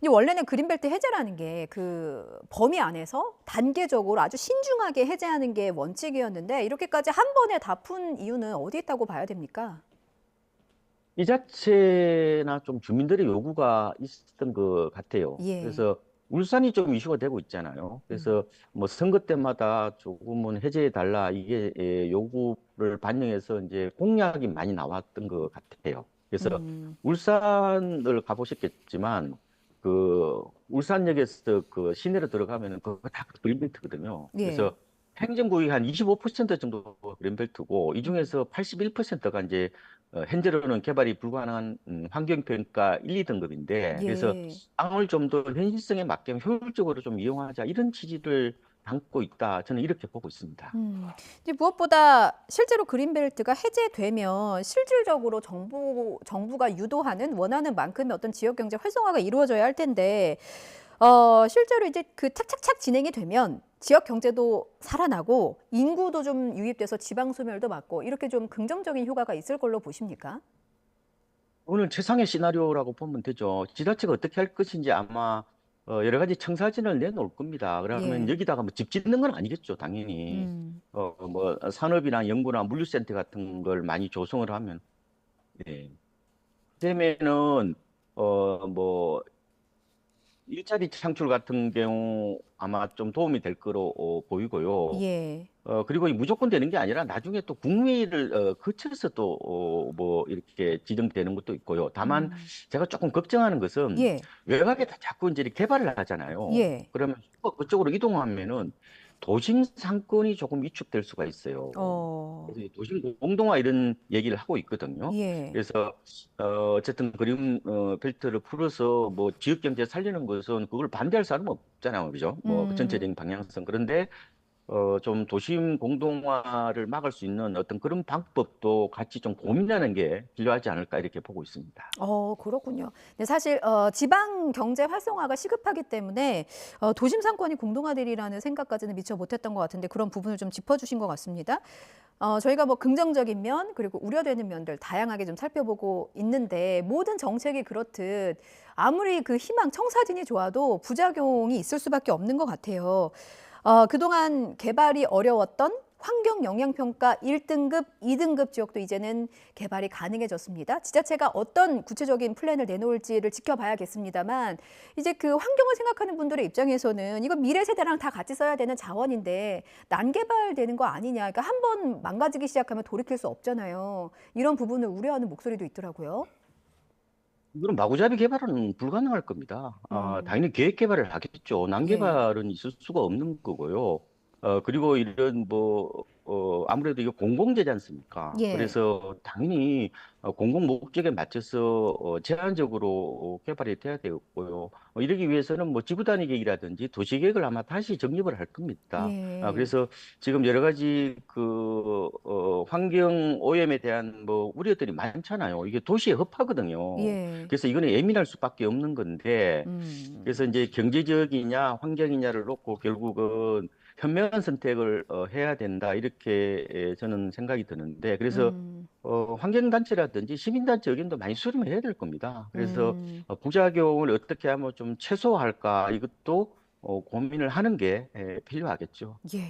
근데 원래는 그린벨트 해제라는 게 그 범위 안에서 단계적으로 아주 신중하게 해제하는 게 원칙이었는데 이렇게까지 한 번에 다 푼 이유는 어디에 있다고 봐야 됩니까? 지자체나 좀 주민들의 요구가 있었던 것 같아요. 예. 그래서 울산이 좀 이슈가 되고 있잖아요. 음. 그래서 뭐 선거 때마다 조금은 해제해 달라 이게 요구를 반영해서 이제 공약이 많이 나왔던 것 같아요. 그래서 음. 울산을 가보셨겠지만 그 울산역에서 그 시내로 들어가면은 그거 다 그린벨트거든요. 예. 그래서 행정구역이 한 25% 정도 그린벨트고 이 음. 중에서 81%가 이제 현재로는 개발이 불가능한 환경평가 1, 2등급인데 그래서 예. 땅을 좀 더 현실성에 맞게 효율적으로 좀 이용하자 이런 취지를 담고 있다. 저는 이렇게 보고 있습니다. 이제 무엇보다 실제로 그린벨트가 해제되면 실질적으로 정부가 유도하는 원하는 만큼의 어떤 지역 경제 활성화가 이루어져야 할 텐데 실제로 이제 그 착착착 진행이 되면 지역 경제도 살아나고 인구도 좀 유입돼서 지방 소멸도 막고 이렇게 좀 긍정적인 효과가 있을 걸로 보십니까? 오늘 최상의 시나리오라고 보면 되죠. 지자체가 어떻게 할 것인지 아마 여러 가지 청사진을 내놓을 겁니다. 그러면 예. 여기다가 뭐 집 짓는 건 아니겠죠, 당연히. 음. 뭐 산업이나 연구나 물류센터 같은 걸 많이 조성을 하면, 예. 그러면은 뭐 일자리 창출 같은 경우 아마 좀 도움이 될 거로 보이고요. 예. 그리고 이 무조건 되는 게 아니라 나중에 또 국무회의를 거쳐서 또 뭐 이렇게 지정되는 것도 있고요. 다만 음. 제가 조금 걱정하는 것은 예. 외곽에 자꾸 이제 개발을 하잖아요. 예. 그러면 그쪽으로 이동하면은 도심 상권이 조금 위축될 수가 있어요. 어. 그래서 이 도심 공동화 이런 얘기를 하고 있거든요. 예. 그래서 어쨌든 그림 벨트를 풀어서 뭐 지역 경제 살리는 것은 그걸 반대할 사람은 없잖아요, 그죠? 뭐 음. 전체적인 방향성. 그런데 좀 도심 공동화를 막을 수 있는 어떤 그런 방법도 같이 좀 고민하는 게 필요하지 않을까 이렇게 보고 있습니다. 그렇군요. 근데 사실 지방 경제 활성화가 시급하기 때문에 도심 상권이 공동화되리라는 생각까지는 미처 못했던 것 같은데 그런 부분을 좀 짚어주신 것 같습니다. 저희가 뭐 긍정적인 면 그리고 우려되는 면들 다양하게 좀 살펴보고 있는데 모든 정책이 그렇듯 아무리 그 희망 청사진이 좋아도 부작용이 있을 수밖에 없는 것 같아요. 그동안 개발이 어려웠던 환경 영향 평가 1등급, 2등급 지역도 이제는 개발이 가능해졌습니다. 지자체가 어떤 구체적인 플랜을 내놓을지를 지켜봐야겠습니다만 이제 그 환경을 생각하는 분들의 입장에서는 이거 미래 세대랑 다 같이 써야 되는 자원인데 난개발되는 거 아니냐. 그러니까 한 번 망가지기 시작하면 돌이킬 수 없잖아요. 이런 부분을 우려하는 목소리도 있더라고요. 이거는 마구잡이 개발은 불가능할 겁니다. 음. 당연히 계획 개발을 하겠죠. 예. 난개발은 있을 수가 없는 거고요. 그리고 이런 뭐, 아무래도 이거 공공재지 않습니까? 예. 그래서 당연히 공공 목적에 맞춰서 제한적으로 개발이 돼야 되겠고요. 이러기 위해서는 뭐 지구 단위 계획이라든지 도시 계획을 아마 다시 정립을 할 겁니다. 예. 그래서 지금 여러 가지 그, 환경 오염에 대한 뭐 우려들이 많잖아요. 이게 도시의 허파거든요. 예. 그래서 이거는 예민할 수밖에 없는 건데, 음. 그래서 이제 경제적이냐 환경이냐를 놓고 결국은 현명한 선택을 해야 된다 이렇게 저는 생각이 드는데, 그래서 음. 환경단체라든지 시민단체 의견도 많이 수렴을 해야 될 겁니다. 그래서 음. 부작용을 어떻게 하면 좀 최소화할까 이것도 고민을 하는 게 필요하겠죠. 예.